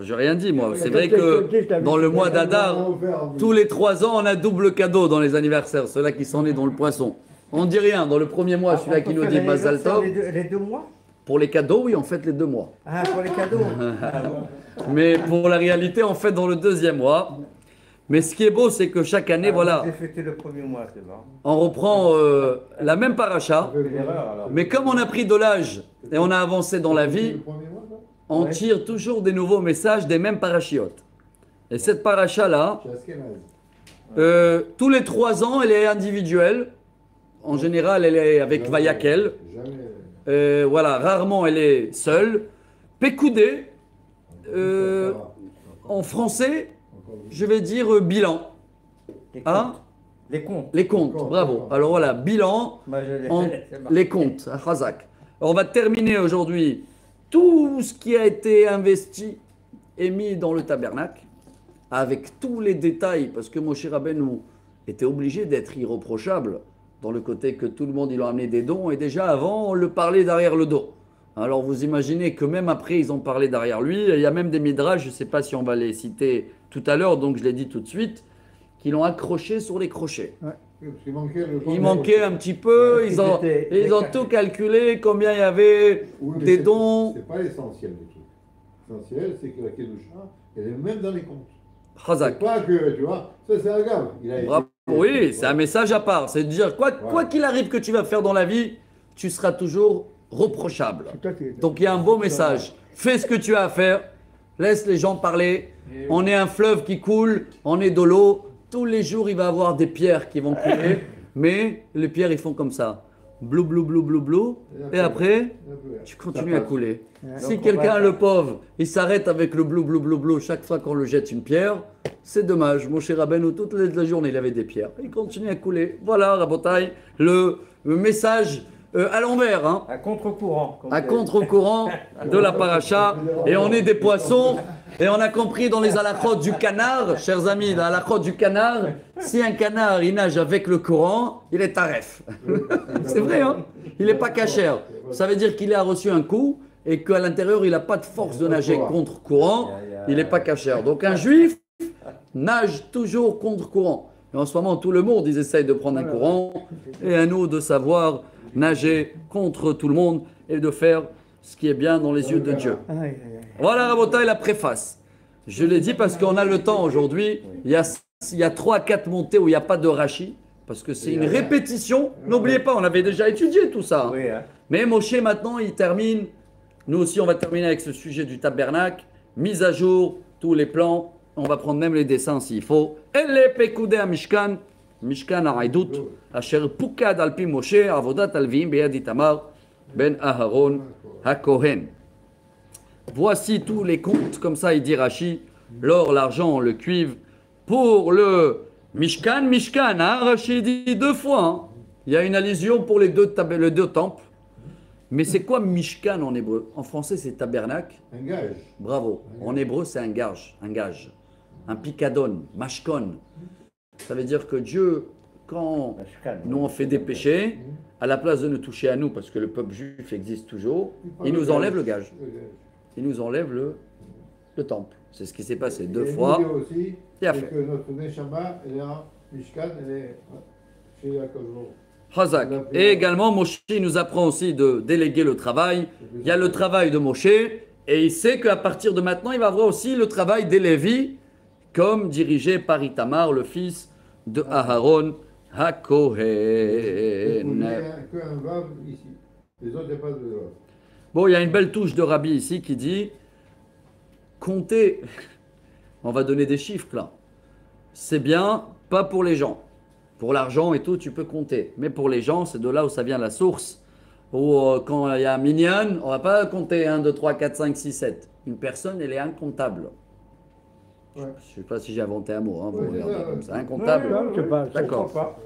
j'ai rien dit, moi. C'est vrai que dans le mois d'Adar, tous les 3 ans, on a double cadeau dans les anniversaires, ceux-là qui sont nés dans le poisson. On dit rien. Dans le premier mois, celui-là qui nous dit Mazal Tov. Les 2 mois? Pour les cadeaux, oui, on fête les 2 mois. Ah, pour les cadeaux. Mais pour la réalité, on fête dans le deuxième mois. Mais ce qui est beau, c'est que chaque année, voilà, J'ai fêté le premier mois, c'est bon. on reprend la même paracha. Mais comme on a pris de l'âge et on a avancé dans la vie, on tire toujours des nouveaux messages des mêmes parachiotes. Et cette paracha-là, tous les 3 ans, elle est individuelle. En général, elle est avec Vayakel. Voilà, rarement elle est seule. Pekoudé, en français, je vais dire bilan. Hein? Les comptes. Les comptes, bravo. Alors voilà, bilan, les comptes, à Khazak. Alors on va terminer aujourd'hui tout ce qui a été investi et mis dans le tabernacle, avec tous les détails, parce que Moshe Rabbeinu était obligé d'être irréprochable, dans le côté que tout le monde, il a amené des dons, et déjà avant, on le parlait derrière le dos. Alors vous imaginez que même après, ils ont parlé derrière lui, il y a même des midrash, je ne sais pas si on va les citer tout à l'heure, donc je l'ai dit tout de suite, qui l'ont accroché sur les crochets. Ouais. Il manquait un petit peu, ils ont tout calculé, combien il y avait des dons. C'est pas l'essentiel du truc. L'essentiel, c'est que la Kedusha, elle est même dans les comptes. Chazak. C'est pas que, tu vois, ça c'est agave. Oui, c'est un message à part. C'est de dire, quoi qu'il arrive que tu vas faire dans la vie, tu seras toujours reprochable. Donc il y a un beau message. Fais ce que tu as à faire, laisse les gens parler. On est un fleuve qui coule, on est de l'eau. Tous les jours, il va y avoir des pierres qui vont couler, mais les pierres, ils font comme ça. Blou, blou, blou, blou, blou. Et après, tu continues à couler. Si quelqu'un, le pauvre, il s'arrête avec le blou, blou, blou, blou chaque fois qu'on le jette une pierre, c'est dommage. Mon cher Rabbeinu, toute la journée, il avait des pierres. Il continue à couler. Voilà, Rabotai, le message à l'envers. Hein. À contre-courant. À contre-courant de la paracha. Et on est des poissons. Et on a compris dans les halakhot du canard, chers amis, dans l'halakhot du canard, si un canard il nage avec le courant, il est taref. C'est vrai, hein? Il n'est pas cachère. Ça veut dire qu'il a reçu un coup et qu'à l'intérieur, il n'a pas de force de nager contre courant. Il n'est pas cachère. Donc un juif nage toujours contre courant. Et en ce moment, tout le monde, ils essayent de prendre un courant. Et à nous de savoir nager contre tout le monde et de faire ce qui est bien dans les yeux de Dieu. Voilà, Rabotai, la préface. Je l'ai dit parce qu'on a le temps aujourd'hui. Il y a 3-4 montées où il n'y a pas de Rashi, parce que c'est une répétition. N'oubliez pas, on avait déjà étudié tout ça. Mais Moshe, maintenant, il termine. Nous aussi, on va terminer avec ce sujet du tabernacle. Mise à jour, tous les plans. On va prendre même les dessins s'il faut. Elle pekudé à Mishkan. Mishkan ha'aidut. Asher pukad alpi Moshe. Avodat alvim beyad Itamar ben Aharon HaKohen. Voici tous les comptes, comme ça il dit Rashi, l'or, l'argent, le cuivre, pour le Mishkan, hein, Rashi dit 2 fois. Hein. Il y a une allusion pour les deux temples. Mais c'est quoi Mishkan en hébreu? En français c'est tabernacle. Un gage. Bravo. En hébreu c'est un gage, un picadon, mashkon. Ça veut dire que Dieu, quand nous on fait des péchés, à la place de nous toucher à nous, parce que le peuple juif existe toujours, il nous enlève le gage. Il nous enlève le temple. C'est ce qui s'est passé 2 fois. Et que notre Neshama, elle est en Mishkan, elle est chez Yaakov. Hazak. Et également, Moshe nous apprend aussi de déléguer le travail. Il y a le travail de Moshe, et il sait qu'à partir de maintenant, il va avoir aussi le travail des Lévis, comme dirigé par Itamar, le fils de Aharon HaKohen. Il n'y a qu'un vav ici. Les autres, il n'y a pas de vav. Bon, il y a une belle touche de Rabbi ici qui dit compter, on va donner des chiffres là. C'est bien, pas pour les gens. Pour l'argent et tout, tu peux compter. Mais pour les gens, c'est de là où ça vient la source. Ou quand il y a un minyan, on ne va pas compter 1, 2, 3, 4, 5, 6, 7. Une personne, elle est incontable. Je ne sais pas si j'ai inventé un mot, hein, vous regardez comme ça. Incontable. D'accord.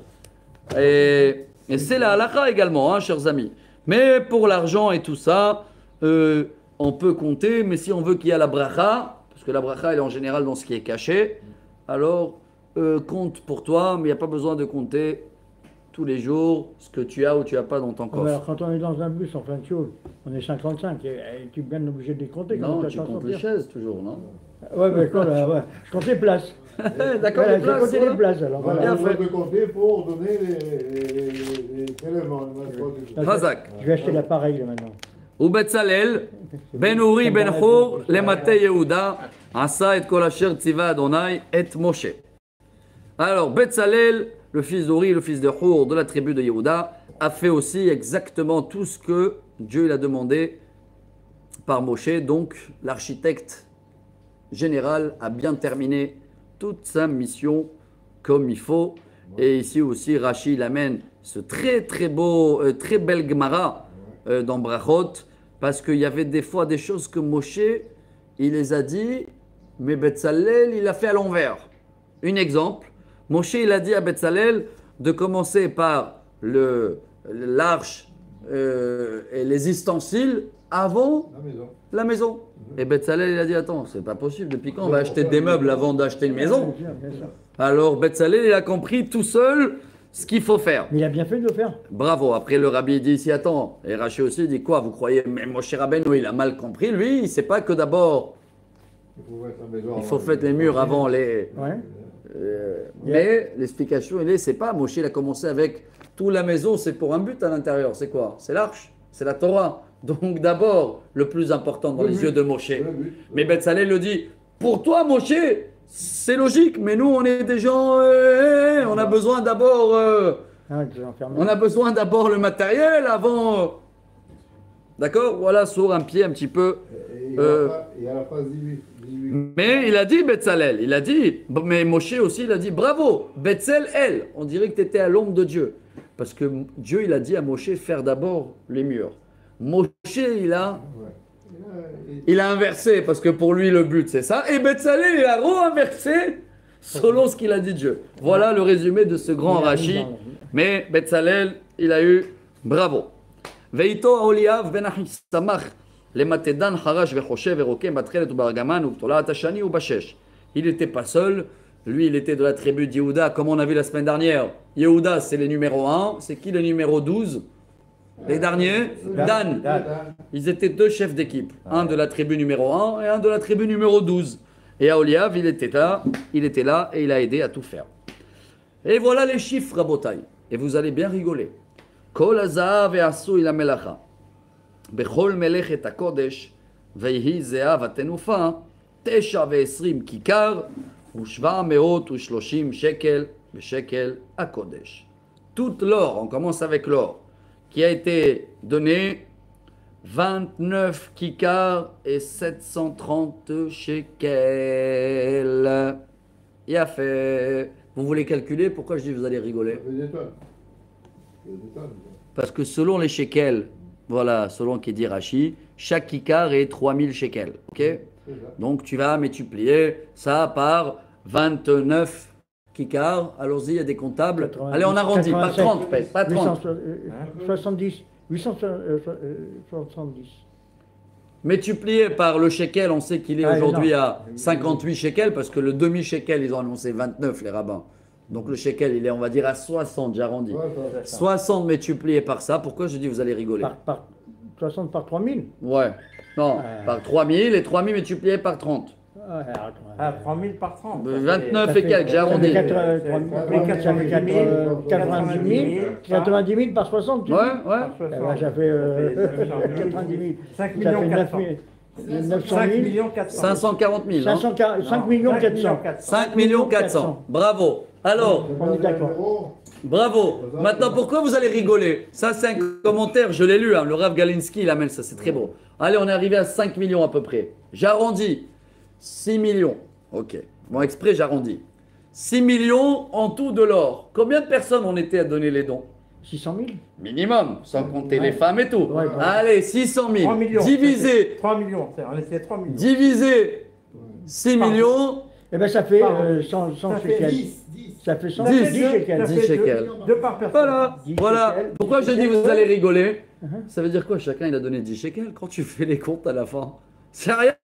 Et c'est la halakha également, hein, chers amis. Mais pour l'argent et tout ça, on peut compter, mais si on veut qu'il y ait la bracha, parce que la bracha elle est en général dans ce qui est caché, alors compte pour toi, mais il n'y a pas besoin de compter tous les jours ce que tu as ou tu n'as pas dans ton coffre. Alors, quand on est dans un bus en plein de tôle, on est 55, et tu es bien obligé de les compter. Non, quand tu comptes les chaises toujours, non? Ouais, mais quoi, là, ouais. Je compte les places. D'accord, Voilà, les j'ai places, compté voilà. les places, alors Voilà, voilà. on va te compter pour donner les prélèvements. Razak. Je vais acheter l'appareil là maintenant. ובצלאל, בן אורי בן חור, למטה יהודה, עשה את כל אשר ציווה אדוני את משה. Alors, Betzalel, le fils d'Uri, le fils de Hur, de la tribu de Yehuda, a fait aussi exactement tout ce que Dieu il a demandé par Moshe. Donc, l'architecte général a bien terminé toute sa mission comme il faut. Et ici aussi, Rashi il amène ce très très beau, très belle Gemara dans Brachot, parce qu'il y avait des fois des choses que Moshe, il les a dit, mais Betzalel, il a fait à l'envers. Un exemple, Moshe, il a dit à Betzalel de commencer par l'arche et les ustensiles avant La maison. la maison. Et Betzalel, il a dit, attends, c'est pas possible, depuis quand on va acheter des meubles avant d'acheter une maison? Bien sûr. Alors Betzalel, il a compris tout seul ce qu'il faut faire. Mais il a bien fait de le faire. Bravo. Après, le rabbi dit ici, attends, et Rashi aussi dit quoi? Vous croyez, mais Moshe Rabbeinu, il a mal compris, lui, il ne sait pas que d'abord, il faut faire les murs avant les... Ouais. Mais l'explication, c'est pas, Moshe, il a commencé avec toute la maison, c'est pour un but à l'intérieur. C'est quoi? C'est l'arche, c'est la Torah. Donc d'abord, le plus important dans les yeux de Moshe. Mais Betzalel le dit, pour toi, Moshe, c'est logique, mais nous, on est des gens, on a besoin d'abord... Ah, je vais enfermer. On a besoin d'abord le matériel avant. D'accord? Voilà, sur un pied un petit peu. Il y a la phase 18. Mais il a dit Betzalel, il a dit, mais Moshe aussi, il a dit bravo, Betzalel. On dirait que tu étais à l'ombre de Dieu. Parce que Dieu, il a dit à Moshe faire d'abord les murs. Moshe, il a inversé, parce que pour lui, le but, c'est ça. Et Betzalel, il a re-inversé selon ce qu'il a dit Dieu. Voilà le résumé de ce grand Il a mis Rashi. dans- Mais Betzalel, il a eu bravo. Veito Aholiav ben Ahisamach, למתדן חרש וחושב ורוקם בתכלת ובארגמן ובתולעת השני ובשש. Il n'était pas seul, lui il était de la tribu d'Yehuda, comme on a vu la semaine dernière. Yehuda c'est les numéros 1, c'est qui le numéro 12? Les derniers? Dan. Ils étaient deux chefs d'équipe, un de la tribu numéro 1 et un de la tribu numéro 12. Et Aholiav il était là et il a aidé à tout faire. Et voilà les chiffres, Rabotai. Et vous allez bien rigoler. Kol hazahav ve'asui la melacha. Bechol melechet hakodesh, vehi zehav hatenufa, 29 kikar, ו730 shekel, בשקל הקודש. Tout l'or, on commence avec l'or, qui a été donné 29 kikar et 730 shekels. Il a fait. Vous voulez calculer? Pourquoi je dis vous allez rigoler? Parce que selon les shekels, voilà, selon qui dit Rashi, chaque kikar est 3000 shekels. Ok? Donc tu vas multiplier ça par 29 kikar. Allons-y, il y a des comptables. 90, Allez, on arrondit, pas 30, pas 30. 870. 870. Multiplié par le shekel, on sait qu'il est Ah, aujourd'hui énorme. à 58 shekels, parce que le demi-shekel, ils ont annoncé 29, les rabbins. Donc le shekel, il est, on va dire, à 60, j'arrondis. 60 multiplié par ça, pourquoi je dis vous allez rigoler? 60 par 3000. Ouais, non, par 3000 et 3000 multiplié par 30. Ah, 3000 par 30. 29 et quelques, j'ai arrondi. Ça fait 90 000 par 60. tu Ouais, dis ouais. Eh ben, ça fait 90 000. 5 Ça fait millions 9 400. 900 5 000. millions 400. 540 000. hein. 5 millions 400. 5 millions 400. Bravo. Alors, On est d'accord. bravo. Maintenant, pourquoi vous allez rigoler? Ça, c'est un commentaire, je l'ai lu, hein, le Rav Galinsky, il amène ça, c'est très beau. Allez, on est arrivé à 5 millions à peu près. J'arrondis. 6 millions. Ok. Bon, exprès, j'arrondis. 6 millions en tout de l'or. Combien de personnes on était à donner les dons? 600 000. Minimum, sans compter les femmes et tout. Ouais, ouais. Allez, 600 000. 3 millions. Divisé. 3 millions. On était 3 millions. Divisé 6 millions. Eh bien, ça fait Pardon. 100 Ça fait shekels. 10. Ça fait 100 Ça fait 10 deux- shekels. ça 10 fait shekels. Deux par personne. Voilà, 10 voilà. shekels. Pourquoi je dis vous allez rigoler? Uh-huh. Ça veut dire quoi? Chacun il a donné 10 shekels quand tu fais les comptes à la fin. C'est rien.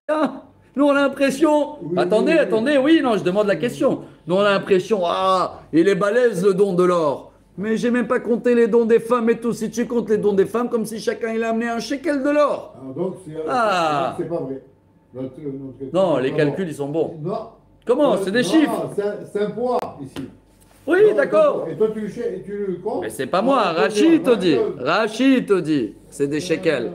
Nous on a l'impression. Oui, attendez, oui, oui. attendez, oui, non, je demande la question. Nous on a l'impression, ah, il est balèze le don de l'or. Mais j'ai même pas compté les dons des femmes et tout. Si tu comptes les dons des femmes, comme si chacun il a amené un shekel de l'or. Alors donc, Ah. c'est pas vrai. Non, les calculs, ils sont bons. Non. Comment? C'est des Non, chiffres. C'est un poids ici. Oui, Non, d'accord. Et toi, tu comptes. Mais c'est pas moi, Non, Rachid te dit. chose. Rachid te dit. C'est des shekels.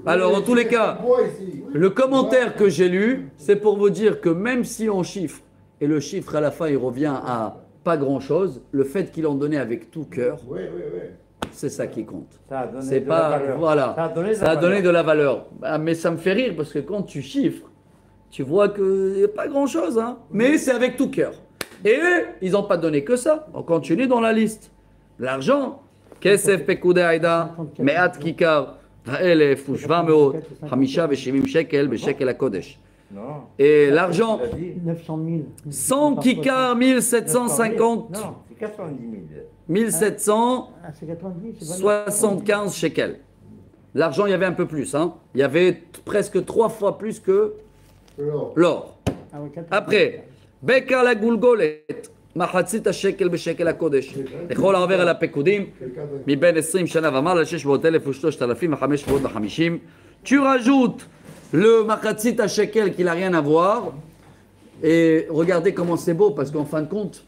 Alors, en tous les cas, C'est un poids ici. le commentaire que j'ai lu, c'est pour vous dire que même si on chiffre, et le chiffre à la fin il revient à pas grand chose, le fait qu'il en donnait avec tout cœur, Oui. c'est ça qui compte. Ça a donné C'est de pas. la valeur. Voilà. Ça a donné de la valeur. de la valeur. Ah, mais ça me fait rire parce que quand tu chiffres, tu vois qu'il n'y a pas grand chose, hein. Mais c'est avec tout cœur. Et eux, ils n'ont pas donné que ça. On continue dans la liste. L'argent. Kesef pekudei aida, me'at kikar, ha'elef, u'shva me'ot, hamisha ve'shivim shekel, be'shekel hakodesh. Non. Et l'argent, Il a dit 900 000. 100 kikars, 1750, Non, c'est 90 000. 1775 Ah, c'est 90 c'est pas shekels. L'argent, il y avait un peu plus, hein. Il y avait presque 3 fois plus que Alors, l'or. Ah oui, 90. Après, Bekar la gulgolet, מחצית השקל בשקל הקודש. לכל העובר על הפקודים, מבין 20 שנה ומעלה, 600,000 ו-3,550. Tu rajoutes le מחצית השקל qui n'a rien à voir. Et regardez comment c'est beau, parce qu'en fin de compte,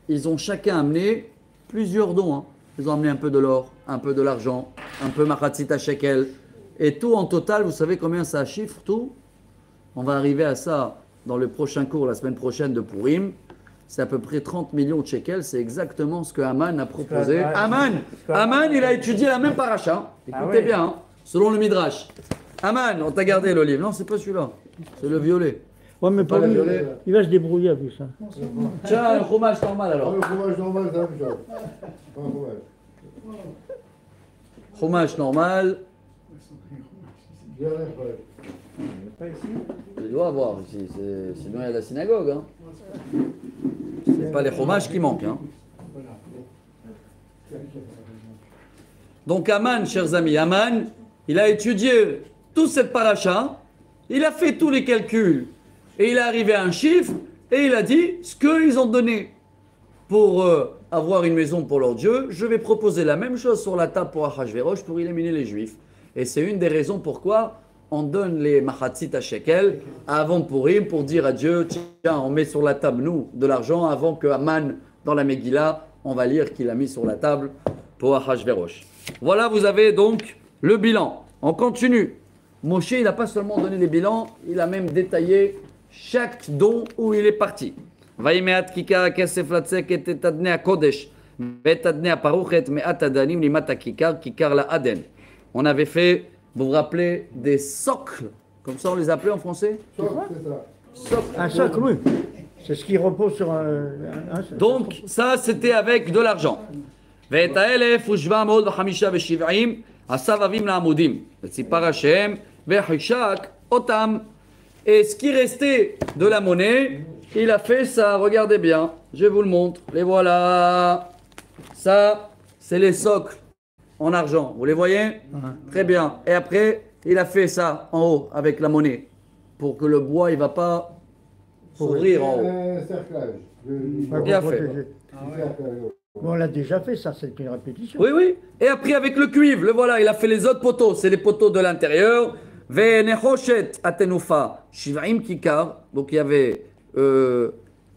ils ont chacun amené plusieurs dons. Hein. Ils ont amené un peu de l'or, un peu de l'argent, un peu מחצית השקל. Et tout en total, vous savez combien ça chiffre tout? On va arriver à ça dans le prochain cours, la semaine prochaine de Purim. C'est à peu près 30 millions de shekels. C'est exactement ce que Haman a proposé. Haman, il a étudié la même paracha. Écoutez bien, hein, selon le Midrash. Haman, on t'a gardé le livre. Non, c'est pas celui-là. C'est le violet. Ouais, mais pas Pas lui, le violet. il va se débrouiller avec ça. Tiens, le fromage normal alors. le fromage normal, c'est la même chose. Pas un fromage. Fromage normal. J'ai rien fait. Pas ici. Il doit avoir ici. Sinon, il y a la synagogue. Hein. C'est pas les fromages qui manquent. Hein. Donc, Haman, chers amis, Haman, il a étudié toute cette paracha. Il a fait tous les calculs. Et il est arrivé à un chiffre. Et il a dit ce qu'ils ont donné pour avoir une maison pour leur Dieu. Je vais proposer la même chose sur la table pour Achashverosh pour éliminer les Juifs. Et c'est une des raisons pourquoi on donne les machatzit à shekel avant Purim pour dire à Dieu, tiens, on met sur la table, nous, de l'argent avant que Haman, dans la Megillah, on va lire qu'il a mis sur la table pour Achashverosh. Voilà, vous avez donc le bilan. On continue. Moshe, il n'a pas seulement donné les bilans, il a même détaillé chaque don où il est parti. וימעט כיכר הכסף לצקת את אדני הקודש ואת אדני הפרוכת מעט אדנים לימת הכיכר, כיכר לאדן. On avait fait, vous vous rappelez, des socles, comme ça on les appelait en français? Sauf, c'est ça. Socles. Un socle, oui. C'est ce qui repose sur un Donc ça c'était avec de l'argent. ואת 1,770 הסבבים לעמודים וציפר השם וחישק אותם. Et ce qui restait de la monnaie, il a fait ça, regardez bien, je vous le montre, les voilà. Ça, c'est les socles en argent, vous les voyez? Très bien. Et après, il a fait ça en haut avec la monnaie, pour que le bois, il ne va pas s'ouvrir en haut. Un cerclage. Bien fait. Bon, on l'a déjà fait, ça, c'est une répétition. Oui, oui. Et après, avec le cuivre, le voilà, il a fait les autres poteaux, c'est les poteaux de l'intérieur. Ve'nechoshet atenufa shiv'im kikar. Donc il y avait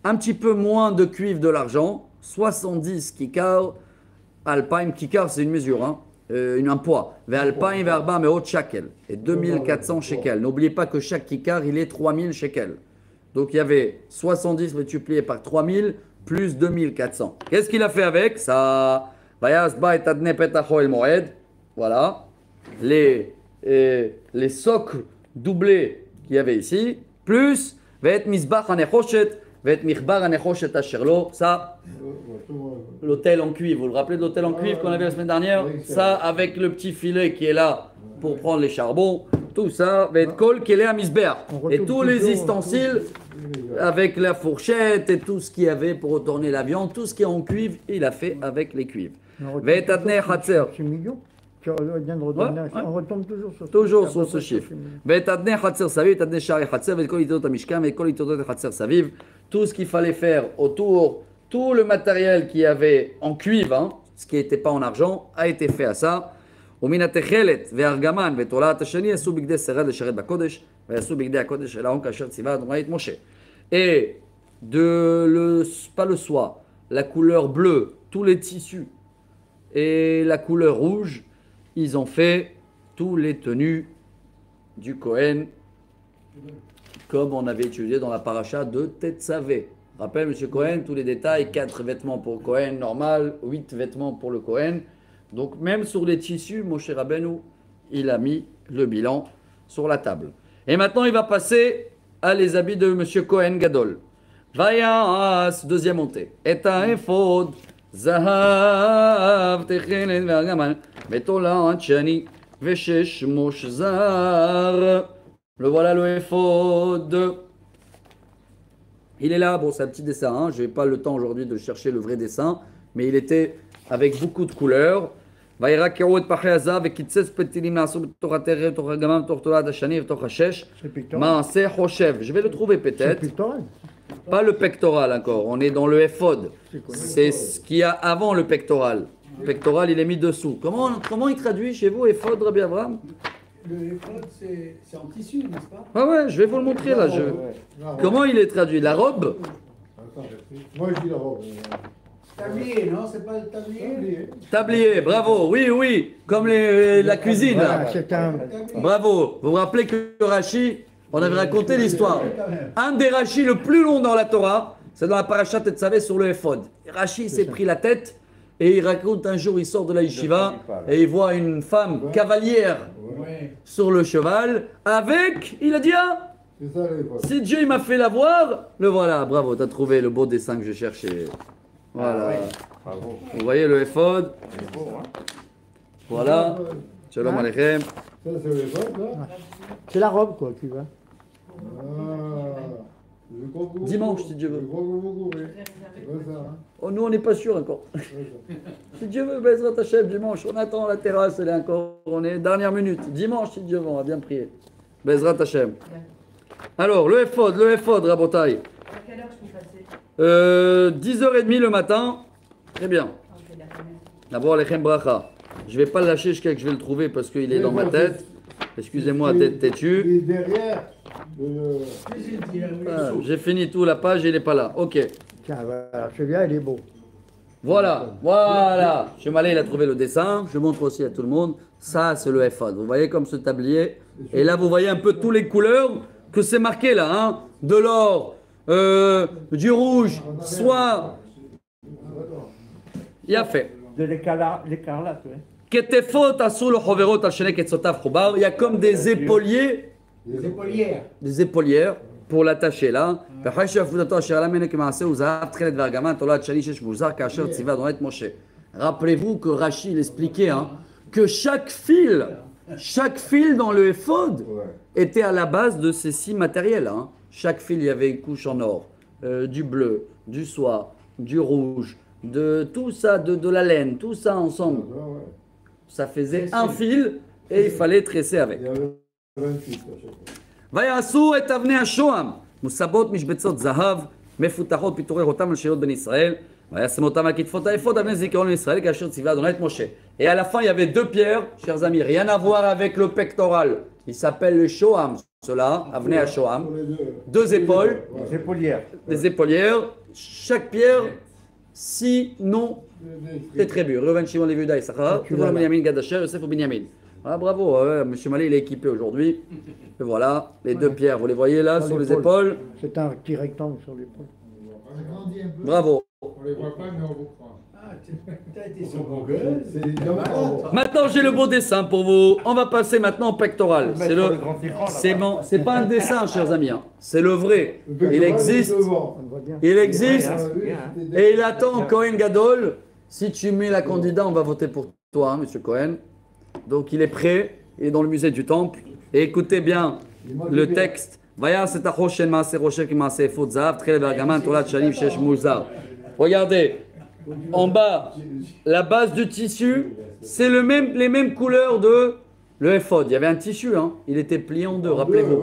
un petit peu moins de cuivre de l'argent, 70 kikar. Alpaim kikar, c'est une mesure, hein, un poids. Ve'alpaim ve'arba me'ot shekel. Et 2400 shekels. N'oubliez pas que chaque kikar, il est 3000 shekels. Donc il y avait 70 multiplié par 3000 plus 2400. Qu'est-ce qu'il a fait avec ça? Vayas ba et adne petacho el moed. Voilà. Les socles doublés qu'il y avait ici, plus ve'et misbach hanechoshet, ve'et michbar hanechoshet asherlo. Ça, l'hôtel en cuivre. Vous vous rappelez de l'hôtel en cuivre qu'on avait la semaine dernière? Ça, avec le petit filet qui est là pour prendre les charbons. Tout ça, ve'et kol kele misbeach. Et tous les ustensiles avec la fourchette et tout ce qu'il y avait pour retourner la viande, tout ce qui est en cuivre, il a fait avec les cuivres. Ve'et adne chatzer. C'est million. On retombe toujours sur ce chiffre. Tout ce qu'il fallait faire autour Tout le matériel qu'il y avait en cuivre, hein, ce qui n'était pas en argent, a été fait à ça. ומן התכלת והארגמן ותולעת השני עשו בגדי שרד לשרת בקודש ועשו בגדי הקודש אל ההון כאשר ציווה אדוני את משה. Et pas le soie, la couleur bleue, tous les tissus et la couleur rouge, ils ont fait tous les tenues du Kohen comme on avait étudié dans la paracha de Tetzavé. Rappelle, M. Cohen, tous les détails, 4 vêtements pour le Cohen normal, 8 vêtements pour le Cohen. Donc même sur les tissus, Moshe Rabbeinu, il a mis le bilan sur la table. Et maintenant, il va passer à les habits de M. Cohen Gadol. Vayas, deuxième montée. Et un ephod, zahav, techelet, vergaman, metola, chani, veshesh, mosh, zar. Le voilà le ephod. Il est là, bon c'est un petit dessin, hein. Je n'ai pas le temps aujourd'hui de chercher le vrai dessin, mais il était avec beaucoup de couleurs. C'est pictoral. Je vais le trouver peut-être. Pas le pectoral encore, on est dans le ephod. C'est ce qu'il y a avant le pectoral. Le pectoral il est mis dessous. Comment il traduit chez vous ephod, Rabbi Abraham? Le ephod, c'est en tissu, n'est-ce pas? Ah ouais, je vais vous le montrer là. Comment il est traduit? La robe? Moi je dis la robe. Tablier, non? C'est pas le tablier? Tablier, bravo, oui, comme la cuisine là. Voilà, Bravo, vous vous rappelez que Rashi, on avait raconté l'histoire. Un des Rashi le plus long dans la Torah, c'est dans la parashat Tetzavé sur le ephod. Rashi s'est pris la tête et il raconte un jour, il sort de la yeshiva et il voit une femme cavalière sur le cheval avec, il a dit ah, si Dieu il m'a fait la voir, le voilà, bravo, t'as trouvé le beau dessin que je cherchais. Voilà. Bravo. Vous voyez le ephod. C'est beau, hein? Voilà. Shalom Aleichem. Ça c'est le vote là. C'est la robe, quoi, tu vois. Je crois que vous- Dimanche, si Dieu veut. Je crois que vous courez. C'est ça, hein. Oh, nous, on n'est pas sûr encore. C'est ça. Si Dieu veut, Bezrat Hashem, dimanche, on attend la terrasse, elle est encore, on est dernière minute. Dimanche, si Dieu veut, on va bien prier. Bezrat Hashem. Alors, le ephod, Rabotai. À quelle heure je peux passer 10h30 le matin. Très bien. Ok, d'accord. D'abord, Lechem Bracha. Je vais pas le lâcher jusqu'à ce que je vais le trouver parce qu'il est dans ma tête. Excusez-moi d'être têtu. Et derrière, le- Ah, j'ai fini tout, la page, il n'est pas là. Ok. Tiens, voilà, celui-là, il est beau. Voilà. Chemalé, il a trouvé le dessin. Je montre aussi à tout le monde. Ça, c'est le ephod. Vous voyez comme ce tablier. Et là, vous voyez un peu toutes les couleurs que c'est marqué là. Hein. De l'or, du rouge, soit. Il a fait. De l'écarlate, oui. Ketefot asul choverot al shenek etzotav chobar. Il y a comme des épauliers. Les épaulières. Des épaulières pour l'attacher là. Rappelez-vous que Rachid il expliquait hein, que chaque fil dans le ephod était à la base de ces 6 matériels. Hein. Chaque fil, il y avait une couche en or, du bleu, du soie, du rouge, de tout ça, de la laine, tout ça ensemble. Ça faisait un fil et il fallait tresser avec. il y avait 28 à chaque fois. ויעשו את אבני השוהם, מוסבות משבצות זהב, מפותחות פיטורי רותם על שאריות בני ישראל, וישם אותם על כתפות האפוד אבני זיכרון לישראל, כאשר ציווה אדוני את משה. Et à la fin, il y avait 2 pierres, chers amis, rien à voir avec le pectoral. Il s'appelle le shoham, cela, avnei ha-shoham. Pour les deux. 2 épaules, Les épaulières. des épaulières, chaque pierre, 6 noms des tribus. Reuven, Shimon, Lévi, Juda, Issachar, Reuven, Binyamin, Gad, Asher, Yosef ou Binyamin. Ah, bravo, M. Malé, il est équipé aujourd'hui. Et voilà, les 2 pierres, vous les voyez là, sur les épaules. C'est un petit rectangle sur l'épaule. Bravo. On les voit pas, mais on vous croit. Ah, t'as été sur Google. C'est des diamants. Maintenant, j'ai le beau dessin pour vous. On va passer maintenant au pectoral. Mettre sur le grand écran, là-bas. C'est pas un dessin, chers amis. Hein. C'est le vrai. Le pectoral, Il existe. est devant. On le voit bien. Il existe. Ah, Et il attend Cohen Gadol. Si tu mets la candidat, on va voter pour toi, hein, monsieur Cohen. Donc, il est prêt. Il est dans le musée du Temple. Et écoutez bien le texte. Regardez, en bas, la base du tissu, c'est les mêmes couleurs de le ephod. Il y avait un tissu, hein. Il était plié en 2, rappelez-vous.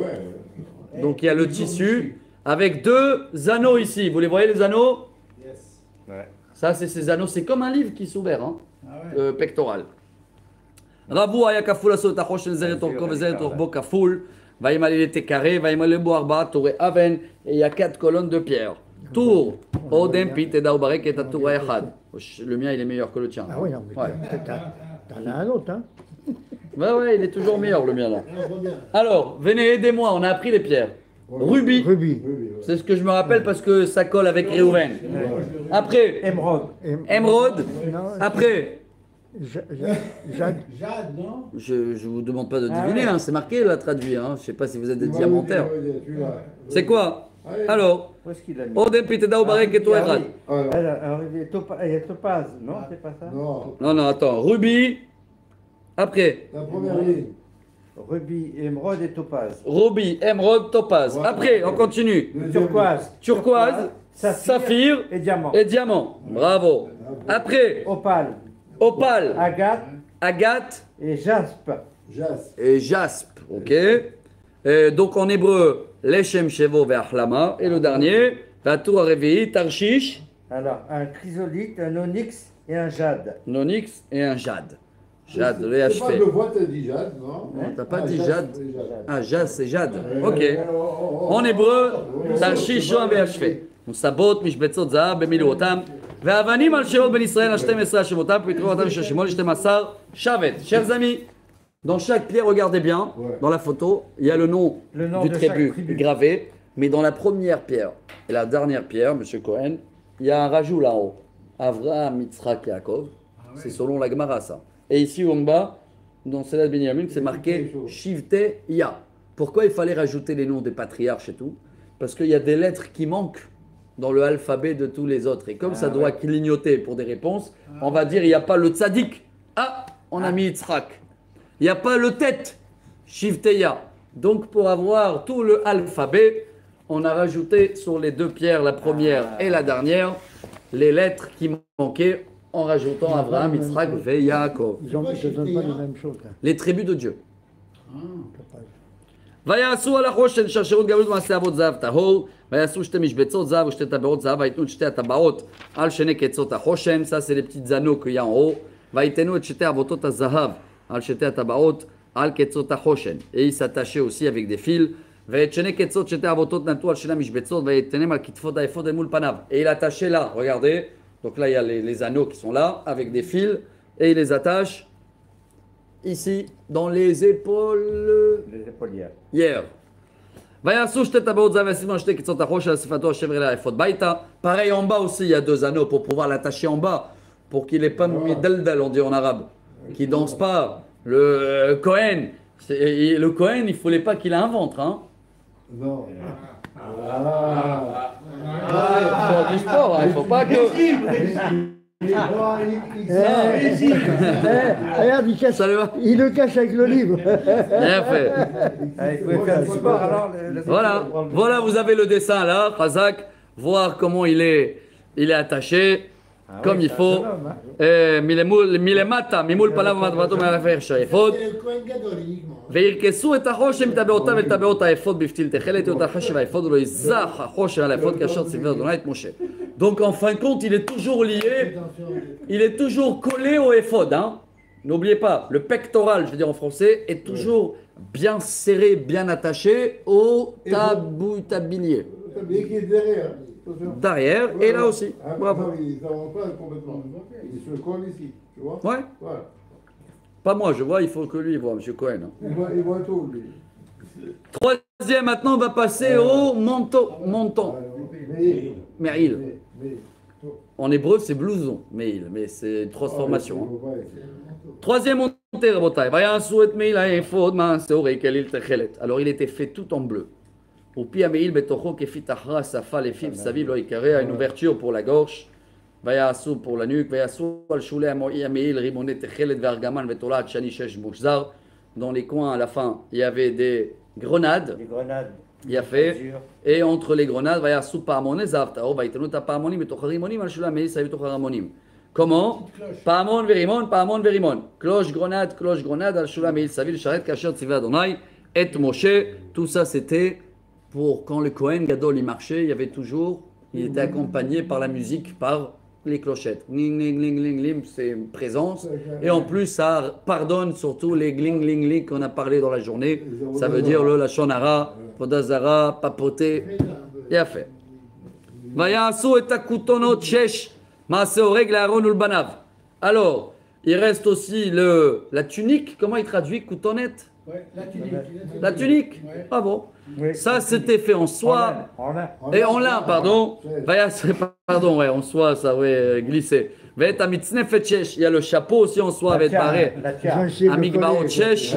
Donc il y a le tissu avec 2 anneaux ici. Vous les voyez les anneaux? Ouais. Ça, c'est ces anneaux. C'est comme un livre qui s'ouvre, hein, Ah ouais. pectoral. Rabu aya kaful asot achoshen zeret orko vezeret orbo kaful. Vaïmal, il était carré. Vaïmal, le bois arba, tour et aven. Et il y a 4 colonnes de pierre. Tour. Odem, pit et daoubarek et tour et echad. Le mien, il est meilleur que le tien. Ah oui, non, mais Ouais. t'en as un autre, hein. Ouais, il est toujours meilleur, le mien, là. Alors, venez, aidez-moi. On a appris les pierres. Rubis. Rubis. C'est ce que je me rappelle parce que ça colle avec Réhouven. Après, Émeraude. émeraude. Non, Après, Jade. Jade, non? je ne vous demande pas de deviner, hein, c'est marqué là, traduit. Hein. Je ne sais pas si vous êtes des diamantaires. C'est quoi? Alors, Où est-ce qu'il a mis Odem Pitedao Barek et Toerad. Alors, il y a Topaz, non? C'est pas ça? Non, Non, non, attends. Rubis. Après, la première ligne. Rubis, émeraude et Topaz. rubis, émeraude, topaz. Après, on continue. Turquoise. Turquoise, saphir Et diamant. et diamant. Bravo. Après, Opale. opale, Agate agate et jaspe. Jas. et jaspe. Ok. Et donc en hébreu, Leshem Shevo Ve'achlama. Et le dernier, Vatou Arevi, Tarshish, Alors, un chrysolite, un onyx et un jade. Nonyx et un jade. Jade, le C'est pas HP. de voix, t'as dit Jade, non? Non, t'as pas Ah, dit Jas, Jade. c'est Jade. Ah, Jade, c'est Jade. Ouais, Ok. ouais, En hébreu, Tarshish Shoam VHP. Moussabot, Mishbetzot Zahab, Bemiluotam. והאבנים על שמות בן ישראל, ה-12 השמותם, פיתחו אותם של שמות ל-12 שבת. Chers amis, dans chaque pierre, regardez bien, Ouais. dans la photo, il y a le nom Le nom du de chaque tribu tribu. gravé, mais dans la première pierre et la dernière pierre, Monsieur Cohen, il y a un rajout là-haut. Avraham, Yitzhak, Yaakov. C'est selon la Gemara, ça. Et ici, en bas, dans Selat Binyamin, c'est marqué Shivte Ya. Pourquoi il fallait rajouter les noms des patriarches et tout? Parce qu'il y a des lettres qui manquent dans le alphabet de tous les autres. Et comme ça doit clignoter pour des réponses, on va dire il n'y a pas le tzaddik. Ah, on a mis Yitzhak. Il n'y a pas le tête. Shivteya. Donc pour avoir tout le alphabet, on a rajouté sur les deux pierres, la première et la dernière, les lettres qui manquaient en rajoutant Abraham, Yitzhak et Yaakov. Ils ne te donnent pas les mêmes choses, là. Les tribus de Dieu. ויעשו על החושן שרשרות גלות מעשה אבות זהב טהור ויעשו שתי משבצות זהב ושתי טבעות זהב ויתנו את שתי הטבעות על שני קצות החושן, ça c'est les petits anneaux qu'il y a en haut, ויתנו את שתי אבותות הזהב על שתי הטבעות על קצות החושן, et ils s'attachaient aussi avec des fils, ואת שני קצות שתי אבותות נטו על שני המשבצות ויתנם על כתפות האפוד אל מול פניו, et il attachait là, regardez, donc là il y a les anneaux qui sont là avec des fils et il les attache ici dans les épaules Les épaulières. hier. ויעשו שתי טבעות זהב וישימו על שתי קצות החושן על שפתו השבר אל האפוד ביתה. Pareil en bas aussi, il y a deux anneaux pour pouvoir l'attacher en bas, pour qu'il n'ait pas mis daldal, on dit en arabe, qui danse pas. Le Cohen, le Cohen, il ne fallait pas qu'il a un ventre, hein. Non. Il faut du sport, hein, il faut pas que... Regarde, Ça lui va. il le cache avec le livre. Bien fait. Ah, il pouvait faire du sport alors. Voilà, vous avez le dessin là, Khazak, voir comment il est attaché, comme il faut. מלמטה, ממול פניו ומטבעתו מעל שהאפוד. וירכסו את החושן מטבעותיו אל טבעות האפוד בפתיל תכלת, יהיו החשב האפוד ולא יזח החושן על האפוד כאשר ציווה אדוני את משה. Donc en fin de compte, il est toujours lié, il est toujours collé au éphod. Hein. N'oubliez pas, le pectoral, je veux dire en français, est toujours bien serré, bien attaché au tablier. Mais qui est derrière. Derrière et là aussi. Ah, Bravo. non, ils n'avancent pas complètement. Ils se collent ici, tu vois? Ouais. Voilà. Pas moi, je vois, il faut que lui voit, M. Cohen. Hein. Il voit tout, lui. Troisième, maintenant, on va passer au montant. Me'il. En hébreu, c'est blouson, Me'il, mais c'est une transformation. Hein. Troisième montée, Rabotai. Alors, il était fait tout en bleu. Au pied Me'il, Betocho, Kefitachra, Safa, les fils, Saviv, Loïkaré, une ouverture pour la gorge. ויעשו pour la nuque, ויעשו על שולי המעיל רימוני תכלת וארגמן ותולעת שני שש מושזר. Dans les coins, à la fin, il y avait des grenades. Des grenades. Il y a fait. Et entre les grenades, ויעשו פעמוני זהב טהור, ויתנו את הפעמונים בתוך הרימונים על שולי המעיל סביב בתוך הרימונים. Comment? פעמון ורימון, פעמון ורימון. קלוש גרונד על שולי המעיל סביב לשרת כאשר ציווה אדוני את משה. Tout ça, c'était pour quand le Kohen Gadol y marchait, il y avait toujours, il était accompagné par la musique, par les clochettes. Gling, gling, gling, gling, gling, c'est une présence. Et en plus, ça pardonne surtout les gling, gling, gling qu'on a parlé dans la journée. Ça veut dire le lachon hara, podazara, papoter. Il a fait. Vayasu et akutonot shesh, maase oreg la'aron ulbanav. Alors, il reste aussi la tunique. Comment il traduit coutonet? Ouais, la tunique. La tunique. Ouais. Ah bon. Oui. Ça, c'était fait en soie. Et en lin, pardon. Pardon, ouais, en soie, ça, ouais, glissé. Il y a le chapeau aussi en soie, avec pareil. Amigbaot chesh.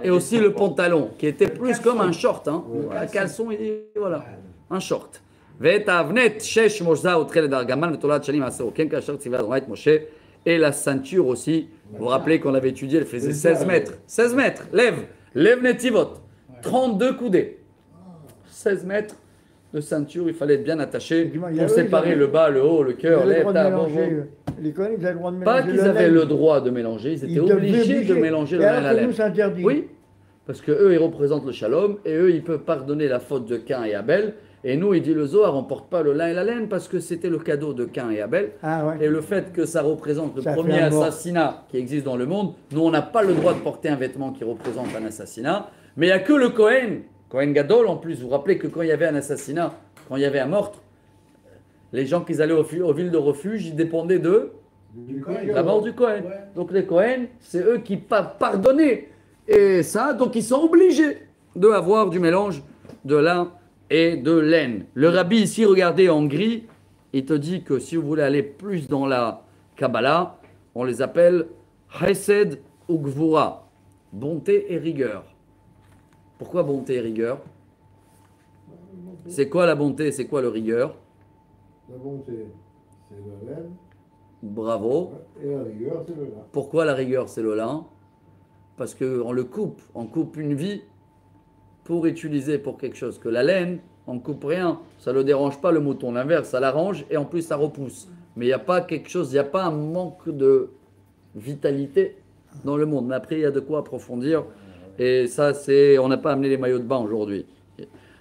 Et aussi le pantalon, qui était plus comme un short. Hein. Un caleçon, il dit, voilà, un short. Et la ceinture aussi. Vous vous rappelez qu'on avait étudié, elle faisait 16 mètres. 16 mètres, lève netivot. 32 coudées. 16 mètres de ceinture, il fallait être bien attaché pour séparer le bas, le haut, le cœur, lève, les Cohen, ils avaient le droit de mélanger. Pas qu'ils avaient le droit de mélanger, ils étaient obligés de mélanger le lin et la laine. Nous, c'est interdit. Oui, parce que eux, ils représentent le shalom et eux, ils peuvent pardonner la faute de Cain et Abel. Et nous, il dit le Zohar, on ne porte pas le lin et la laine parce que c'était le cadeau de Cain et Abel. Ah, ouais. Et le fait que ça représente le Ça premier fait un mort. assassinat qui existe dans le monde, nous, on n'a pas le droit de porter un vêtement qui représente un assassinat. Mais il n'y a que le Kohen Gadol en plus. Vous vous rappelez que quand il y avait un assassinat, quand il y avait un meurtre, les gens qui allaient aux villes de refuge, ils dépendaient de la mort du Kohen. Ouais. Donc les Kohen, c'est eux qui pardonnaient. Et ça, donc ils sont obligés d'avoir du mélange de lin et de laine. Le rabbi ici, regardez en gris, il te dit que si vous voulez aller plus dans la Kabbalah, on les appelle Chesed ou Gvura, bonté et rigueur. Pourquoi bonté et rigueur? C'est quoi la bonté, c'est quoi le rigueur? La bonté, c'est la laine. Bravo. Et la rigueur, c'est le lin. Pourquoi la rigueur, c'est le lin? Parce qu'on le coupe, on coupe une vie pour utiliser pour quelque chose. Que la laine, on ne coupe rien, ça ne le dérange pas le mouton. L'inverse, ça l'arrange et en plus ça repousse. Mais il n'y a pas quelque chose, il n'y a pas un manque de vitalité dans le monde. Mais après, il y a de quoi approfondir. Et ça, c'est, on n'a pas amené les maillots de bain aujourd'hui.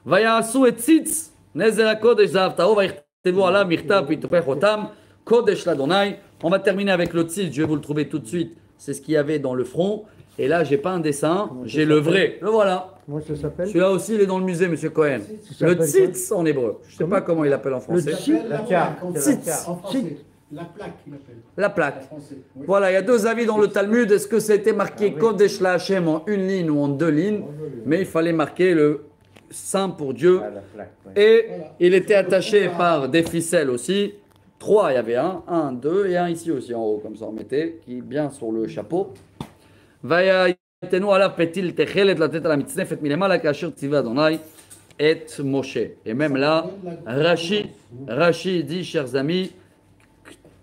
Vayasu et tzitz, nezera kodesh zavtao, vayrtevu ala mirta pitupech otam, kodesh ladonai. On va terminer avec le tzitz, je vais vous le trouver tout de suite. C'est ce qu'il y avait dans le front. Et là, j'ai pas un dessin, j'ai le vrai. Le voilà. Comment ça s'appelle? Celui-là aussi, il est dans le musée, monsieur Cohen. Le tzitz en hébreu. Je ne sais pas comment il l'appelle en français. La plaque, en Tzitz. français. La plaque, il appelle. La plaque. En français. Oui. Voilà, il y a deux avis dans le Talmud. Est-ce que ça a été marqué Kodesh la Hashem en une ligne ou en deux lignes? Mais il fallait marquer le Saint pour Dieu. Ah, la plaque, ouais. Et il était attaché par des ficelles aussi. Trois, il y avait un, deux et un ici aussi en haut, comme ça on mettait, qui est bien sur le chapeau. ויתנו עליו פתיל תכלת לתת על המצנפת מלמעלה כאשר ציווה אדוני את משה. Et même là, Rashi dit, chers amis,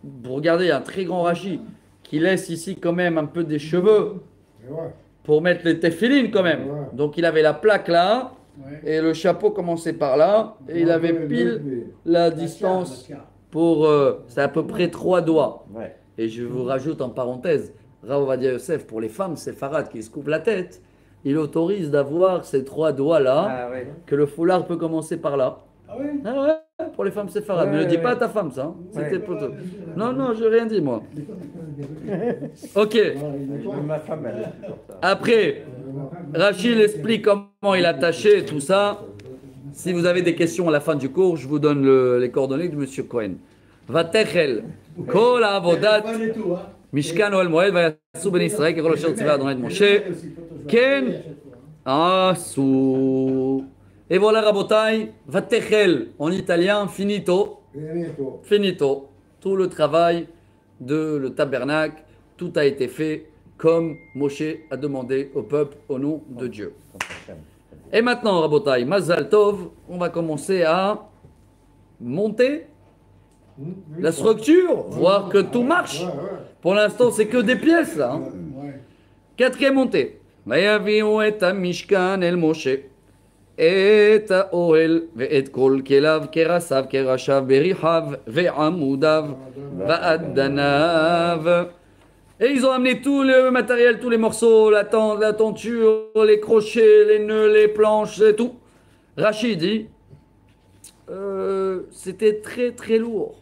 vous regardez, il y a un très grand Rashi qui laisse ici quand même un peu des cheveux Et ouais. pour mettre les téphilines quand même. Ouais. Donc il avait la plaque là, Ouais. et le chapeau commençait par là, et il avait pile la distance pour, c'est à peu près 3 doigts. Ouais. Et je vous rajoute en parenthèse, Rav Ovadia Yosef, pour les femmes séfarades qui se couvrent la tête, il autorise d'avoir ces 3 doigts-là, Ah, ouais. que le foulard peut commencer par là. Ah oui. Ah ouais, pour les femmes séfarades. Ouais, Mais ne dis ouais. pas à ta femme ça. Hein. C'était Ouais. plutôt... Non, non, je n'ai rien dit moi. Ok. Même ma femme, elle est pour ça. Après, Rachid explique comment il a attaché tout ça. Si vous avez des questions à la fin du cours, je vous donne les coordonnées de monsieur Cohen. Vatechel, kol avodat, Pas du tout, hein. mishkan oel moed, vayasu ben Israël, kol asher tzivah Adonai et Moshe, ken asu. Et voilà, Rabotai, Vatechel, en italien, finito, Finito. finito. Tout le travail de le tabernacle, tout a été fait comme Moshe a demandé au peuple au nom de Dieu. Et maintenant, Rabotai, Mazal Tov, on va commencer à monter la structure, voir que tout marche. Ouais, ouais. Pour l'instant, c'est que des pièces là. Hein. Ouais. Quatrième montée. ויביאו את המשכן אל משה, את האוהל ואת כל כליו, כרסיו, כראשיו, בריחיו ועמודיו ואדניו. Et ils ont amené tout le matériel, tous les morceaux, la tente, la tenture, les crochets, les nœuds, les planches, et tout. Rachid dit, c'était très très lourd.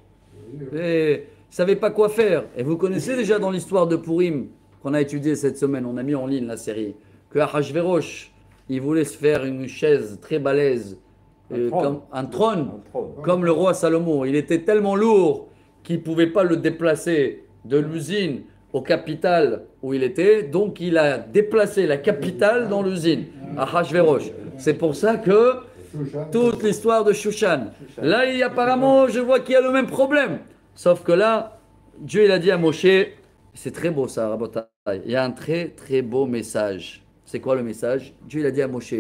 Et ils ne savaient pas quoi faire. Et vous connaissez déjà dans l'histoire de Purim, qu'on a étudié cette semaine, on a mis en ligne la série, que Ahashverosh, il voulait se faire une chaise très balèze, comme un trône, comme le roi Salomon. Il était tellement lourd qu'il ne pouvait pas le déplacer de l'usine au capital où il était, donc il a déplacé la capitale dans l'usine, à Ahashverosh. C'est pour ça que toute l'histoire de Shushan. Là, apparemment, je vois qu'il y a le même problème. Sauf que là, Dieu il a dit à Moshe, c'est très beau ça, Rabotai. Il y a un très très beau message. C'est quoi le message? Dieu il a dit à Moshe,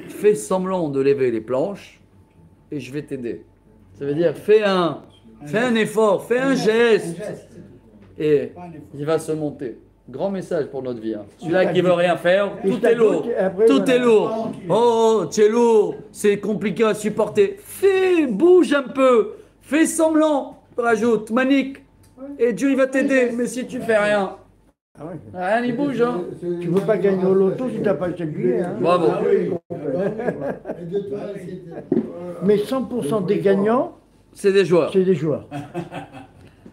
fais semblant de lever les planches et je vais t'aider. Ça veut dire, fais un effort, fais un geste. Et il va se monter. Grand message pour notre vie. Hein. Celui-là qui veut rien faire, tout est lourd. Tout est lourd. Oh, tu es lourd. C'est compliqué à supporter. Bouge un peu. Fais semblant. Rajoute, manique. Et Dieu il va t'aider. Mais si tu fais rien, rien il bouge. Hein. Tu ne veux pas gagner au loto si tu n'as pas acheté le billet. Hein. Bravo. Mais 100% des gagnants, c'est des joueurs. C'est des joueurs.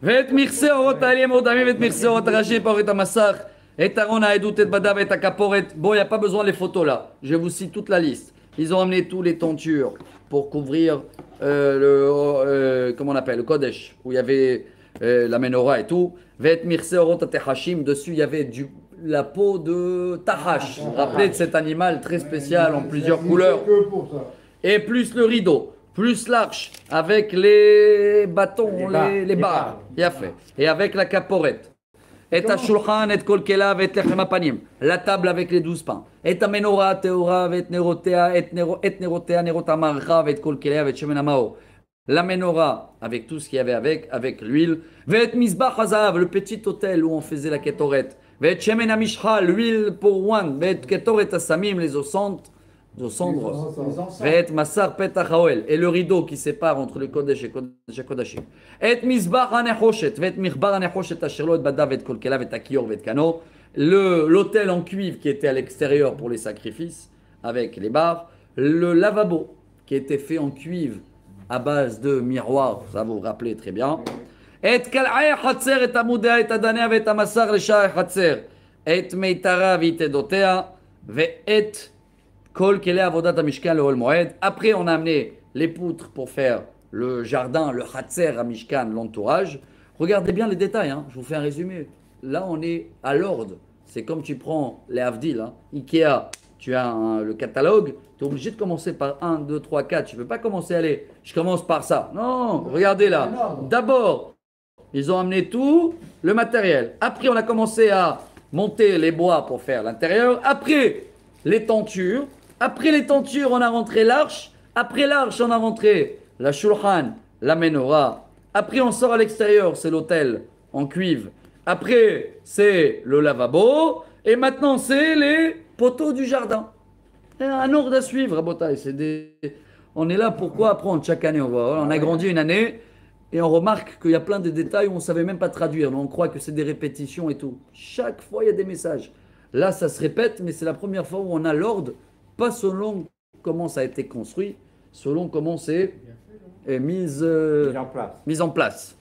ואת מכסה אורות העלים אורדמים ואת מכסה אורות הראשי פאורת המסך את ארון העדות את בדיו ואת הכפורת. Bon, il n'y a pas besoin les photos là, je vous cite toute la liste. Ils ont amené tous les tentures pour couvrir comment on appelle, le Kodesh, où il y avait la menorah et tout. ואת מכסה אורות התחשים, dessus il y avait la peau de tahash, rappelez de cet animal très spécial en plusieurs couleurs. Et plus le rideau. Plus l'arche, avec les bâtons, les barres. Il a fait. Et avec la caporette. Et ta shulchan, et kol kelav, et lechem apanim. La table avec les 12 pains. Et ta menorah, teora, et nerotea, et nerotea, nerota marcha, et kol kelav, et shemen amao. La menorah, avec tout ce qu'il y avait avec l'huile. Et misbach hazav, le petit hôtel où on faisait la ketoret. Et shemen amishcha, l'huile pour one. Et ketoret asamim, les cendres. Et le rideau qui sépare entre le Kodesh et Kodashim. Et Mizbach Hanechoshet, et Mirbar Hanechoshet, Asherlo, et Badav, et Kolkelav, et Akior, et Kano. L'autel en cuivre qui était à l'extérieur pour les sacrifices, avec les barres. Le lavabo qui était fait en cuivre à base de miroirs, ça vous vous rappelez très bien. Et Kal'ay Hatzer, et Amudea, et Adanea, et Amassar, le Shah Hatzer. Et Meitara, Vitedotea, et Après, on a amené les poutres pour faire le jardin, le Hatzer à Mishkan, l'entourage. Regardez bien les détails, hein. Je vous fais un résumé. Là, on est à l'ordre. C'est comme tu prends les Havdil, hein. Ikea, tu as le catalogue, tu es obligé de commencer par 1, 2, 3, 4. Tu ne peux pas commencer, allez, je commence par ça. Non, regardez là. D'abord, ils ont amené tout le matériel. Après, on a commencé à monter les bois pour faire l'intérieur. Après, les tentures. Après les tentures, on a rentré l'arche. Après l'arche, on a rentré la shulchan, la menorah. Après, on sort à l'extérieur, c'est l'autel en cuivre. Après, c'est le lavabo. Et maintenant, c'est les poteaux du jardin. C'est un ordre à suivre, Rabotai. On est là pour quoi apprendre chaque année. On a grandi une année et on remarque qu'il y a plein de détails où on ne savait même pas traduire. On croit que c'est des répétitions et tout. Chaque fois, il y a des messages. Là, ça se répète, mais c'est la première fois où on a l'ordre. Pas selon comment ça a été construit, selon comment c'est mis en place.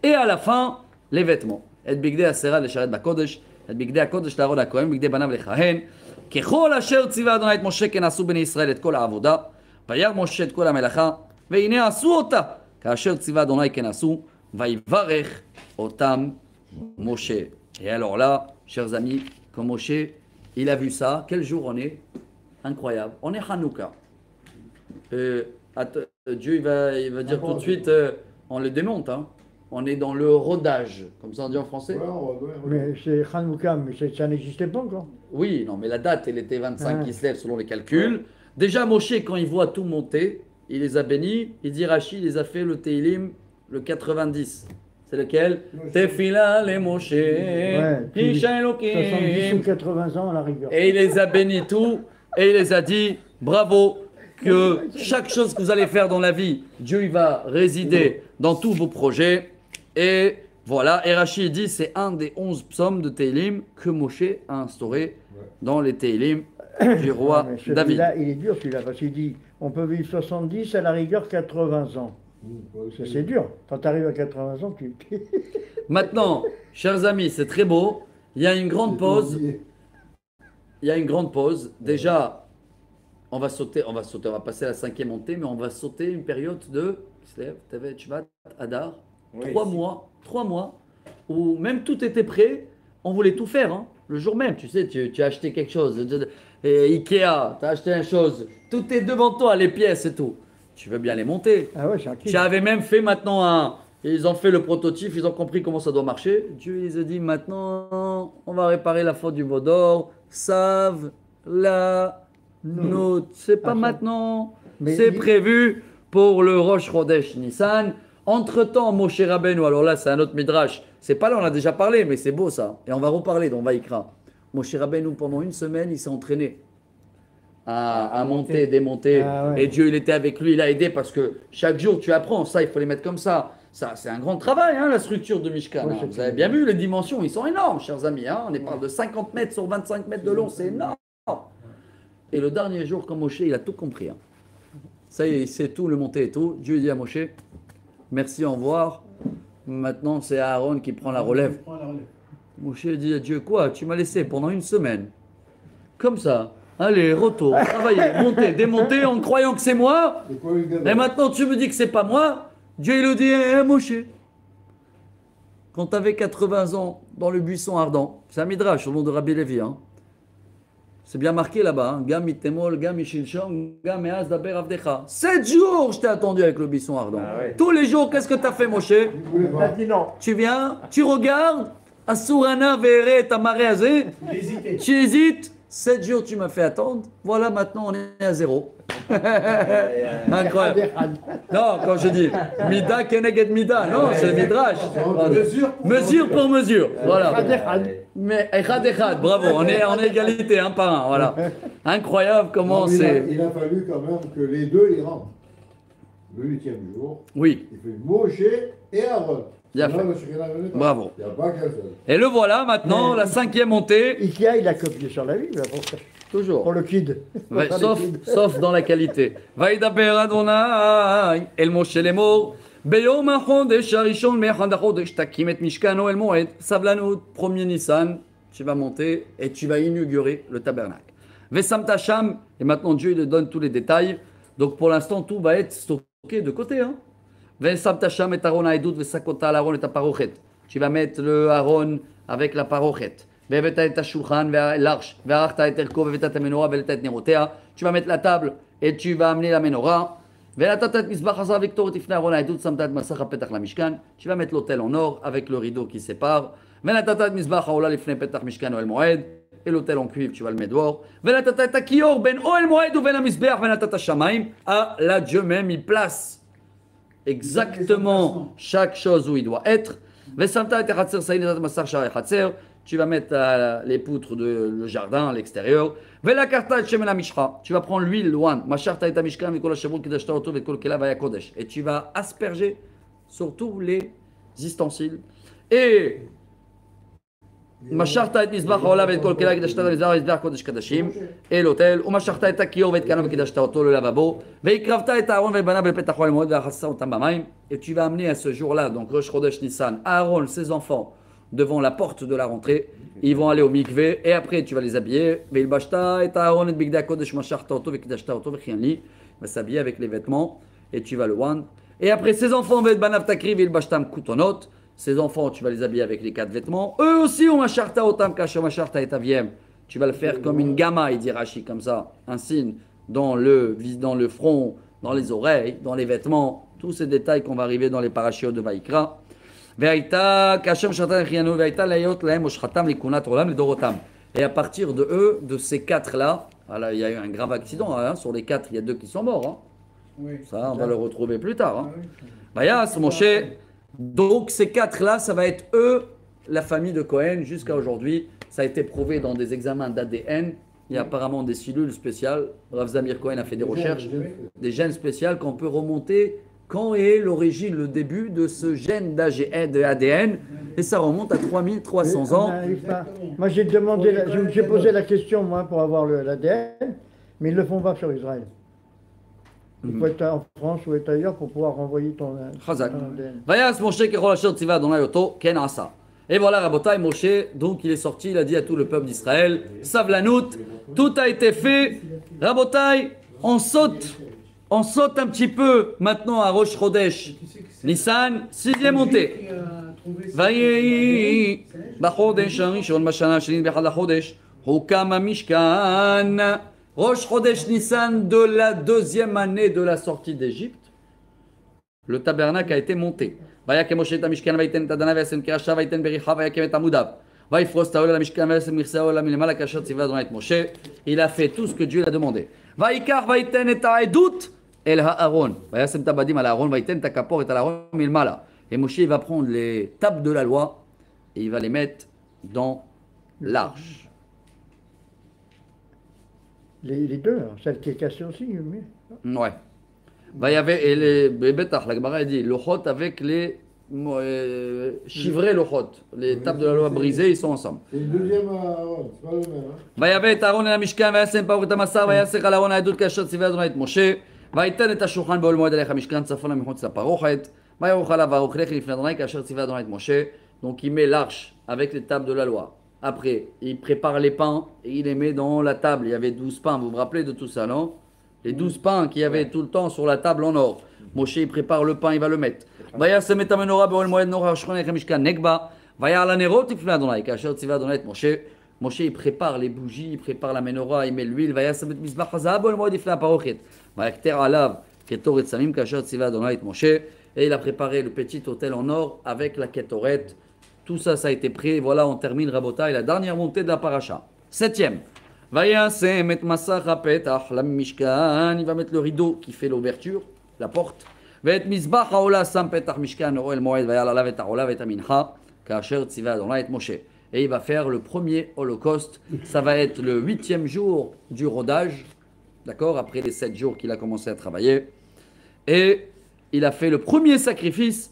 Et à la fin, les vêtements. Et bigdei asera lesharet bakodesh, et bigdei hakodesh l'Aaron hakohen, bigdei banav lechahen, kechol asher tziva Adonai et Moshe ken asu bnei Israël et kol ha'avoda, vayar Moshe et kol ha'melacha, ve'hine asu ota, ka'asher tziva Adonai ken asu, vayivarech otam Moshe. Et alors là, chers amis, quand Moshe il a vu ça, quel jour on est? Incroyable. On est Hanouka. Dieu il va dire tout de suite, on le démonte. Hein. On est dans le rodage, comme ça on dit en français. Mais c'est Hanouka, mais ça n'existait pas encore. Oui, non, mais la date, elle était 25 Kislev selon les calculs. Déjà, Moshe, quand il voit tout monter, il les a bénis. Il dit Rashi, il les a fait le Teilim, le 90. C'est lequel? Tefila le Moshe, Isha Elokim. 70 ou 80 ans à la rigueur. Et il les a bénis tout, et il les a dit, bravo, que chaque chose que vous allez faire dans la vie, Dieu il va résider dans tous vos projets. Et voilà, et Rashi dit, c'est un des 11 psaumes de Teilim que Moshe a instauré dans les Teilim. du roi Mais David. celui-là, il est dur celui-là, parce qu'il dit on peut vivre 70, à la rigueur 80 ans. Ça, c'est dur. Quand tu arrives à 80 ans, tu. Maintenant, chers amis, c'est très beau. Il y a une grande pause. Il y a une grande pause. Déjà, on va passer à la 5e montée, mais on va sauter une période de Adar, 3 mois, où même tout était prêt, on voulait tout faire, hein. Le jour même, tu sais, tu as acheté quelque chose, Ikea, tu as acheté une chose, tout est devant toi, les pièces et tout. Tu veux bien les monter. Ah ouais, c'est un kiff. Tu avais même fait maintenant ils ont fait le prototype, ils ont compris comment ça doit marcher. Dieu les a dit maintenant, on va réparer la faute du veau d'or. Save la note. C'est pas maintenant. Mais C'est prévu pour le Rosh Chodesh Nissan. Entre-temps, Moshe Rabbeinu, alors là, c'est un autre midrash. C'est pas là, on a déjà parlé, mais c'est beau ça. Et on va reparler dans Vaïkra. Moshe Rabbeinu, pendant une semaine, il s'est entraîné à monter, démonter. Ah ouais. Et Dieu, il était avec lui, il a aidé parce que chaque jour, tu apprends. Ça, il faut les mettre comme ça. Ça, c'est un grand travail, hein, la structure de Mishkan. Ouais, Hein. c'est Vous avez bien vu, les dimensions, ils sont énormes, chers amis. Hein. On parle de 50 mètres sur 25 mètres de long, c'est énorme. Et le dernier jour, quand Moshe, il a tout compris. Hein. Ça y est, c'est tout, le monter et tout. Dieu dit à Moshe, merci, au revoir. Maintenant, c'est Aaron qui prend la relève. Moshe dit à Dieu, quoi? Tu m'as laissé pendant une semaine. Comme ça. Allez, retour, travailler, monter, démonter en croyant que c'est moi. Et maintenant, tu me dis que c'est pas moi. Dieu, il le dit, Moshe. Quand tu avais 80 ans dans le buisson ardent, c'est un midrash au nom de Rabbi Lévi. Hein. C'est bien marqué là-bas. Hein. Gam itemol, gam ishilshon, gam meaz daber avdecha. 7 jours, je t'ai attendu avec le buisson ardent. Ah ouais. Tous les jours, qu'est-ce que tu as fait, Moshe? T'as dit non. Tu viens, tu regardes, Asurana vere tamare azé, tu hésites, 7 jours tu m'as fait attendre, voilà maintenant on est à 0. Incroyable. Non, quand je dis Mida keneged Mida, non, c'est Midrash. Mesure pour mesure. Voilà. Mais echad echad, bravo, on est en égalité, un par un, voilà. Incroyable comment c'est. Il a fallu quand même que les deux y rentrent. Le 8e jour, Oui, il fait Moshe et Aaron. Bien Là, fait. le Shekinah venait pas. Bravo. Il n'y a pas qu'un seul. Et le voilà maintenant, la 5e montée, Ikea, il a copié sur la Bible toujours. pour le kid. Ouais, sauf dans la qualité. Vaïdaber Adonai, El Moshe Lemor, Beyom HaChodesh HaRishon Me'echad HaChodesh Takim et Mishkano El Moed, Sablanut, 1er Nissan, tu vas monter et tu vas inaugurer le tabernacle. Vesam Tacham, et maintenant Dieu il te donne tous les détails, donc pour l'instant tout va être stocké de côté. Hein. Vesam Tacham et Aaron Haïdout, Vesakota Aaron et ta parochet. Tu vas mettre le Aaron avec la parochet. והבאת את השולחן והלרש, וערכת את ערכו והבאת את המנורה והעלית את נרותיה. Tu vas mettre la table et tu vas amener la menorah. ונתת את מזבח הזהב לקטורת לפני ארון העדות, שמת את מסך הפתח למשכן. Tu vas mettre l'autel en or avec le rideau qui sépare. ונתת את מזבח העולה לפני פתח משכן אוהל מועד. Et l'autel en cuivre, tu vas le mettre dehors. ונתת את הכיור בין אוהל מועד ובין המזבח ונתת שמיים. Ah, là Dieu même il place exactement chaque chose où il doit être. ושמת את החצר סעי נתת מסך שערי חצר. Tu vas mettre les poutres de le jardin à l'extérieur. Tu vas prendre l'huile loin. Et tu vas asperger sur tous les ustensiles. Et et l'autel. Le lavabo. Et tu vas amener à ce jour-là, donc Rosh Chodesh Nissan, Aaron, ses enfants, devant la porte de la rentrée, ils vont aller au mikvé et après tu vas les habiller. Il va s'habiller avec les vêtements et tu vas le wan. Et après ses enfants, ses enfants, tu vas les habiller avec les 4 vêtements. Eux aussi, tu vas le faire comme une gamma, il dit Rashi, comme ça, un signe dans le front, dans les oreilles, dans les vêtements, tous ces détails qu'on va arriver dans les parachiotes de Vaïkra. Et à partir de eux, de ces 4-là, il y a eu un grave accident, hein, sur les 4, il y a 2 qui sont morts. Hein. Oui. Ça, on va le retrouver plus tard. Hein. Donc ces 4-là, ça va être eux, la famille de Cohen, jusqu'à aujourd'hui. Ça a été prouvé dans des examens d'ADN. Il y a apparemment des cellules spéciales. Rav Zamir Cohen a fait des recherches, des gènes spéciales qu'on peut remonter. Quand est l'origine, le début de ce gène d'ADN et ça remonte à 3300 ans. Moi, j'ai posé la question, moi, pour avoir l'ADN, mais ils ne le font pas sur Israël. Il faut être en France ou être ailleurs pour pouvoir renvoyer ton ADN. Vayas Moshe kechol asher tziva Adonai oto ken asa. Et voilà, Rabotai, Moshe, donc il est sorti, il a dit à tout le peuple d'Israël, Savlanout, tout a été fait. Rabotai, on saute un petit peu maintenant à Rosh Chodesh. Nissan, 6e montée. Vayehi, Bachodesh Arishon, Mashana Shenit Bechad HaChodesh, Hukam HaMishkan. Rosh Chodesh Nissan de la 2e année de la sortie d'Égypte, le tabernacle a été monté. ויקים משה את המשכן ויתן את אדניו וישם קרשה ויתן בריחה ויקים את עמודיו ויפרוס את האוהל על המשכן וישם מכסה האוהל מלמעלה כאשר ציווה אדוני את משה. Il a fait tout ce que Dieu lui a demandé. ויקח ויתן את העדות אל הארון וישם את הבדים על הארון ויתן את הכפורת על הארון מלמעלה. Et Moshe va prendre les tables de la loi et il va les mettre dans l'arche. Les deux, hein, celle qui est cassée aussi. Mais... Ouais. Bah, il y avait, et les Betach, la Gemara dit, le chot avec les chivrés, le chot. Les tables de la loi brisées, ils sont ensemble. C'est le deuxième Aaron, c'est pas le même. Va y avait Aaron et la Mishkan, va yasem paout amasa, va yasek al Aaron haedut kasher tzivei Adonai et Moshe, va yiten et hashulchan be'ol moed alech hamishkan tzafona michutz laparochet, va yaruch alav va'arochlech lifnei Adonai kasher tzivei Adonai et Moshe. Donc il met l'arche avec les tables de la loi. Après, il prépare les pains et il les met dans la table. Il y avait 12 pains, vous vous rappelez de tout ça, non? Les 12 pains qu'il y avait tout le temps sur la table en or. Moshe, il prépare le pain, il va le mettre. וישם את המנורה באוהל מועד נור השכונה איך המשכן נגבה ויעל הנרות לפני אדוני כאשר ציווה אדוני את משה. Moshe, il prépare les bougies, il prépare la menorah, il met l'huile. וישם את מזבח הזהב באוהל מועד לפני הפרוכת ויקטר עליו קטורת סמים כאשר ציווה אדוני את משה. Et il a préparé le petit autel en or avec la kétoret. Tout ça, ça a été prêt. Voilà, on termine Rabotai, la dernière montée de la paracha. 7e. וישם את מסך הפתח למשכן, il va mettre le rideau qui fait l'ouverture, la porte. ואת מזבח העולה שם פתח משכן אוהל מועד ויעל עליו את העולה ואת המנחה כאשר ציווה אדוני את משה. Et il va faire le premier holocauste. Ça va être le 8e jour du rodage, d'accord, après les 7 jours qu'il a commencé à travailler. Et il a fait le premier sacrifice.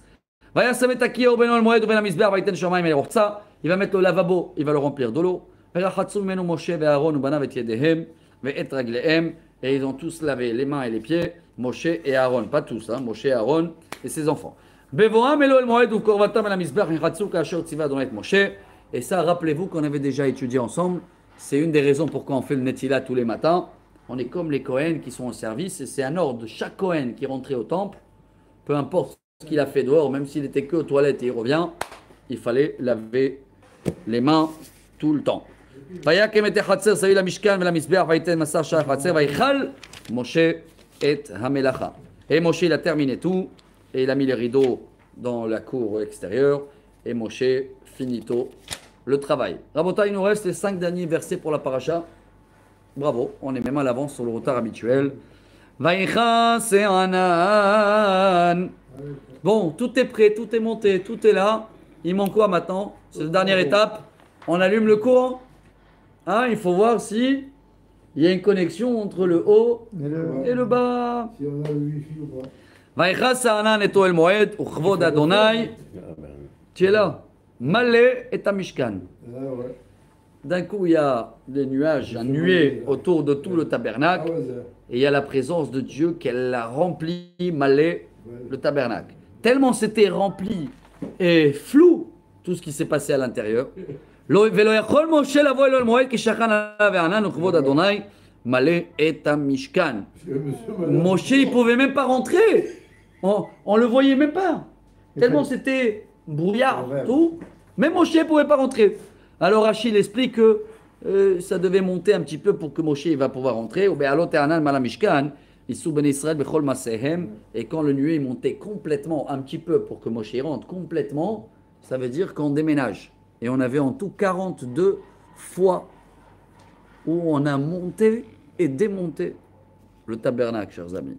וישם את הקיר בין אוהל מועד ובין המזבח ויתן שמיים אל רוחצה. Il va mettre le lavabo, il va le remplir de l'eau. ורחצו ממנו משה ואהרון ובניו את ידיהם ואת רגליהם. Et ils ont tous lavé les mains et les pieds, Moshe et Aaron, pas tous, hein, Moshe, Aaron et ses enfants. בבואם אל אוהל מועד וקרבתם אל המזבח יחצו כאשר ציווה אדוני את משה. Et ça, rappelez-vous qu'on avait déjà étudié ensemble. C'est une des raisons pourquoi on fait le Netila tous les matins. On est comme les Kohen qui sont en service et c'est un ordre de chaque Kohen qui rentrait au temple. Peu importe ce qu'il a fait dehors, même s'il était que aux toilettes et il revient, il fallait laver les mains tout le temps. ויקם את החצר סביב למשכן ולמזבח ויתן מסך שער החצר ויכל משה את המלאכה. Et Moshe il a terminé tout et il a mis les rideaux dans la cour extérieure et Moshe finito le travail. Rabotai, il nous reste les 5 derniers versets pour la paracha. Bravo, on est même à l'avance sur le retard habituel. ויכס הענן. Bon, tout est prêt, tout est monté, tout est là. Il manque quoi maintenant? C'est la dernière étape. On allume le courant. Hein, il faut voir si il y a une connexion entre le haut et le bas. Si on a le wifi ou pas. ויכס הענן את אוהל מועד וכבוד אדוני. Tu es là. Malé et Mishkan. Ah ouais. D'un coup, il y a des nuages, un nuée autour de tout le tabernacle. Et il y a la présence de Dieu qu'elle a rempli, Malé, le tabernacle. Tellement c'était rempli et flou, tout ce qui s'est passé à l'intérieur. Moshe, il ne pouvait même pas rentrer. On le voyait même pas. Tellement c'était brouillard, tout. Même Moshe ne pouvait pas rentrer. Alors Rachid explique que ça devait monter un petit peu pour que Moshe va pouvoir rentrer. Et quand le nuée montait complètement, un petit peu pour que Moshe rentre complètement, ça veut dire qu'on déménage. Et on avait en tout 42 fois où on a monté et démonté le tabernacle, chers amis.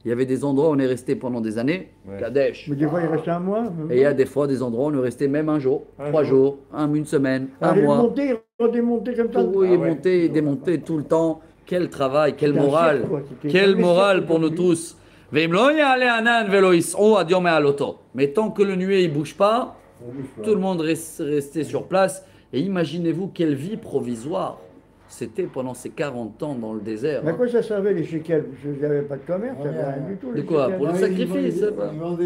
Il y avait des endroits où on est resté pendant des années, Kadesh. Mais des fois, il restait un mois. Et il y a des fois des endroits où on est resté même un jour, 3 jours, une semaine, un mois. Monter, redémonter comme ça. Oui, monter et démonter tout le temps. Quel travail, quel moral. Quel moral pour nous tous. Mais tant que le nuée ne bouge pas, Tout le monde restait sur place. Et imaginez-vous quelle vie provisoire c'était pendant ces 40 ans dans le désert. Mais à quoi ça servait les shekels? Parce qu'il n'y avait pas de commerce, il n'y avait rien du tout. De les quoi? shekels. Pour le sacrifice?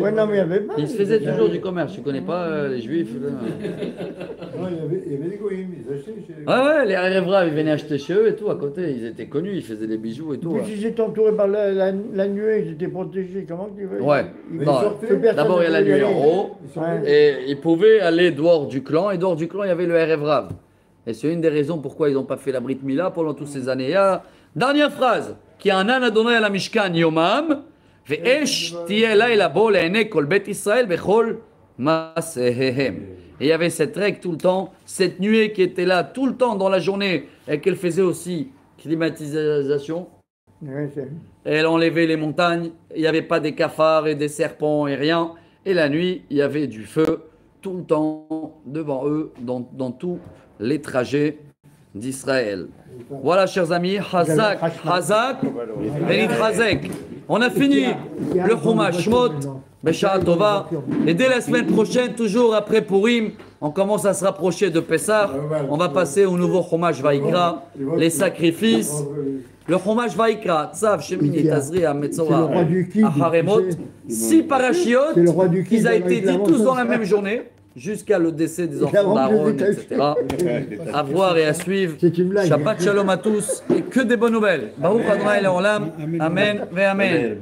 Ouais, non, mais il n'y avait pas. Ils se faisaient toujours du commerce. Tu connais pas les juifs là. Non, il y avait des goïms, ils achetaient chez les Ouais, les Arevra, ils venaient acheter chez eux et tout à côté. Ils étaient connus, ils faisaient des bijoux et tout. Puis s'ils étaient entourés par la nuée, ils étaient protégés. Comment tu veux? Ouais. Mais Non, ils sortaient. Que personne d'abord, il y a la ne pouvait nuit y en aller. haut. Ils sortaient. Ouais. Et ils pouvaient aller dehors du clan. Et dehors du clan, il y avait le Erev Rav. Et c'est une des raisons pourquoi ils n'ont pas fait la Brit Mila pendant toutes ces années. Dernière phrase. Qui a un an Adonai à la Mishkan Yomam. Ve'esh tiye laila bo le'enei kol bet Israël bechol masehehem. Et il y avait cette règle tout le temps, cette nuée qui était là tout le temps dans la journée et qu'elle faisait aussi climatisation. Ouais, c'est- Et elle enlevait les montagnes, il n'y avait pas des cafards et des serpents et rien. Et la nuit, il y avait du feu tout le temps devant eux dans tous les trajets d'Israël. Voilà, chers amis, Hazak, Hazak, Benit Hazek. On a fini le Chumash Shmot, Besha Tova. Et dès la semaine prochaine, toujours après Purim, on commence à se rapprocher de Pessah. On va passer au nouveau Chumash Vaikra, les sacrifices. Le Chumash Vaikra, Tzav, Shemini, Tazri, C'est le Metzora, roi du Kid, Haremot, tu sais. 6 parachiotes C'est le roi du Kid, qui a avec été dit la tous dans la vengeance. même journée, jusqu'à le décès des La enfants d'Aaron, vengeance des etc. À voir et à suivre. C'est une blague. Shabbat Shalom à tous et que des bonnes nouvelles. Baruch Adonai Leolam. Amen ve Amen.